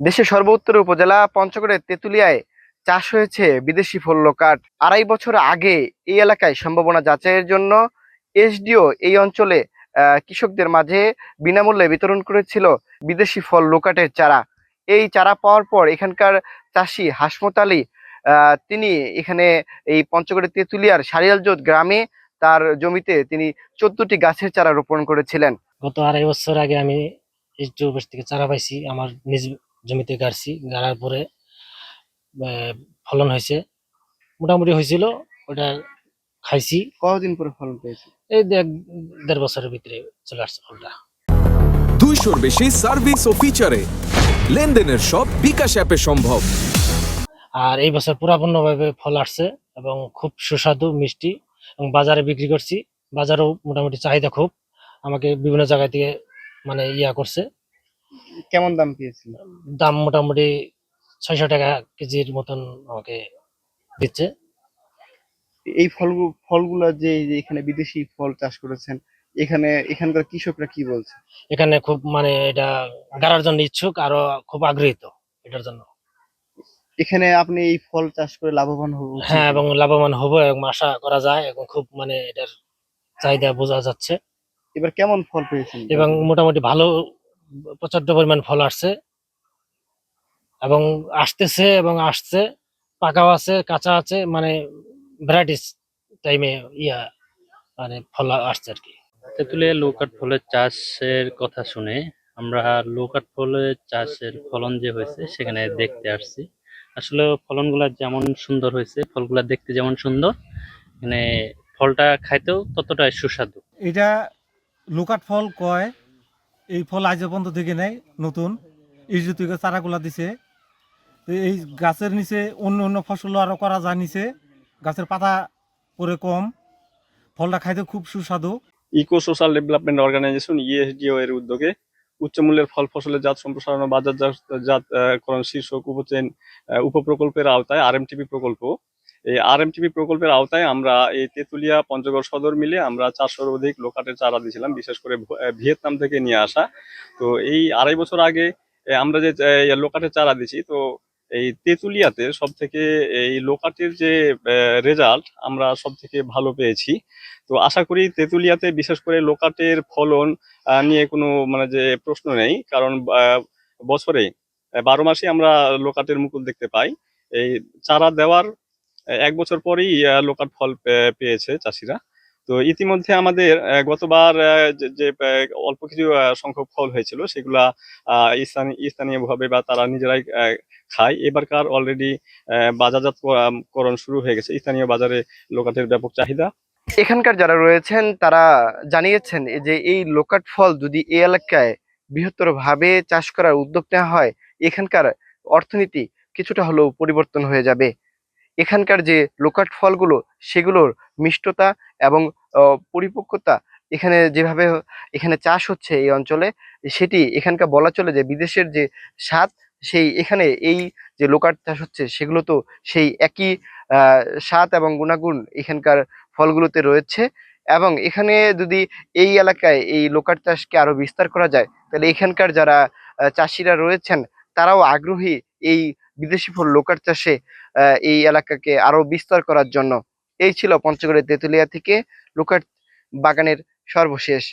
দেশের সর্বোত্তর উপজেলা পঞ্চগড়ের তেঁতুলিয়ায় চাষ হয়েছে বিদেশি ফল লোকাট। 2.5 বছর আগে এই এলাকায় সম্ভাবনা যাচাইয়ের জন্য এসডিও এই অঞ্চলে কৃষকদের মাঝে বিনামূল্যে বিতরণ করেছিল বিদেশি ফল লোকাটের চারা। এই চারা পাওয়ার পর এখানকার চাষি হাসমত আলী তিনি এখানে এই পঞ্চগড়ের তেঁতুলিয়ার সারিয়ালজোত গ্রামে তার জমিতে তিনি 14টি গাছের চারা রোপণ করেছিলেন। গত 2.5 বছর আগে আমি এসডিও অফিস থেকে চারা পাইছি, আমার নিজ জমিতে গাড়ছি। গাড়ার পরে ফলন হয়েছে, মোটামুটি হয়েছিল। ওটা খাইছি। কতদিন পরে ফলন পেয়েছি? এই 1.5 বছরের ভিতরে চলে আসছে ফলটা। 200-র বেশি সার্ভিস ও ফিচারে লেনদেনের সব বিকাশ অ্যাপে সম্ভব। আর এই বছর পুরাপূর্ণভাবে ফল আসছে এবং খুব সুস্বাদু মিষ্টি, এবং বাজারে বিক্রি করছি। বাজারেও মোটামুটি চাহিদা খুব, আমাকে বিভিন্ন জায়গা থেকে মানে করছে। কেমন দাম পেয়েছিল? দাম মোটামুটি 600 টাকা কেজির মতন আমাকে দিচ্ছে। এই ফলগুলা যে এখানে বিদেশি ফল চাষ করেছেন, এখানকার কৃষকরা কি বলছে? এখানে খুব মানে এটা গাড়ার জন্য ইচ্ছুক, আরো খুব আগ্রহীত এটার জন্য। এখানে আপনি এই ফল চাষ করে লাভবান হবেন? হ্যাঁ, এবং লাভবান হবো এবং আশা করা যায়, এবং খুব মানে এটার চাহিদা বোঝা যাচ্ছে। এবার কেমন ফল পেয়েছেন? এবং মোটামুটি ভালো, প্রচন্ড পরিমাণ ফল আসছে এবং আসতেছে এবং আসছে। পাকাও আছে, কাঁচা আছে, মানে ভ্যারাইটিস টাইমে মানে ফল আসছে আর কি। তেঁতুলিয়া লৌকাট ফলের চাষের কথা শুনে আমরা লৌকাট ফলের চাষের ফলন যে হয়েছে সেখানে দেখতে আসছি। আসলে ফলনগুলা যেমন সুন্দর হয়েছে, ফলগুলা দেখতে যেমন সুন্দর, মানে ফলটা খাইতেও ততটাই সুস্বাদু। এটা লোকাট ফল কয়। এই ফল আজ পর্যন্ত দেখে নেই, নতুন ইজু থেকে চারাগুলা দিছে। তো এই গাছের নিচে অন্য অন্য ফসল আরো করা যায় নিচে, গাছের পাতা পরে কম, ফলটা খাইতে খুব সুস্বাদু। Eco social development organization ESDO এর উদ্যোগে উচ্চমূল্যের ফল ফসলের জাত সম্প্রসারণ ও বাজারজাতকরণ শীর্ষক উপপ্রকল্পের আওতায় আরএমটিপি প্রকল্প। এই আরএমটিপি প্রকল্পের আওতায় আমরা এই তেঁতুলিয়া পঞ্চগড় সদর মিলে আমরা 400-র অধিক লোকাটের চারা দিয়েছিলাম, বিশেষ করে ভিয়েতনাম থেকে নিয়ে আসা। তো এই 2.5 বছর আগে আমরা যে লোকাটের চারা দিছি, তো এই তেঁতুলিয়াতে সব থেকে এই লোকাটের যে রেজাল্ট আমরা সব থেকে ভালো পেয়েছি। তো আশা করি তেঁতুলিয়াতে বিশেষ করে লোকাটের ফলন নিয়ে কোনো মানে যে প্রশ্ন নেই, কারণ বছরে 12 মাসে আমরা লোকাটের মুকুল দেখতে পাই। এই চারা দেওয়ার 1 বছর পরেই লোকাট ফল পেয়েছে চাষিরা। তো ইতিমধ্যে আমাদের গতবার যে অল্প কিছু সংখ্যক ফল হয়েছিল সেগুলা স্থানীয়ভাবে বা তারা নিজেরাই খায়। এবারকার অলরেডি বাজারজাতকরণ শুরু হয়ে গেছে, স্থানীয় বাজারে লোকাটের ব্যাপক চাহিদা। এখানকার যারা রয়েছেন তারা জানিয়েছেন যে এই লোকাট ফল যদি এই এলাকায় বৃহত্তর ভাবে চাষ করার উদ্যোগ নেওয়া হয়, এখানকার অর্থনীতি কিছুটা হলেও পরিবর্তন হয়ে যাবে। এখানকার যে লোকাট ফলগুলো সেগুলোর মিষ্টতা এবং পরিপক্কতা এখানে যেভাবে এখানে চাষ হচ্ছে এই অঞ্চলে, সেটি এখানকার বলা চলে যে বিদেশের যে স্বাদ, সেই এখানে এই যে লোকাট চাষ হচ্ছে সেগুলো তো সেই একই স্বাদ এবং গুণাগুণ এখানকার ফলগুলোতে রয়েছে। এবং এখানে যদি এই এলাকায় এই লোকাট চাষকে আরো বিস্তার করা যায়, তাহলে এখানকার যারা চাষিরা রয়েছেন তারাও আগ্রহী এই বিদেশি ফল লোকাট চাষে এই এলাকাকে আরো বিস্তার করার জন্য। এই ছিল পঞ্চগড়ের তেঁতুলিয়া থেকে লোকাট বাগানের সর্বশেষ।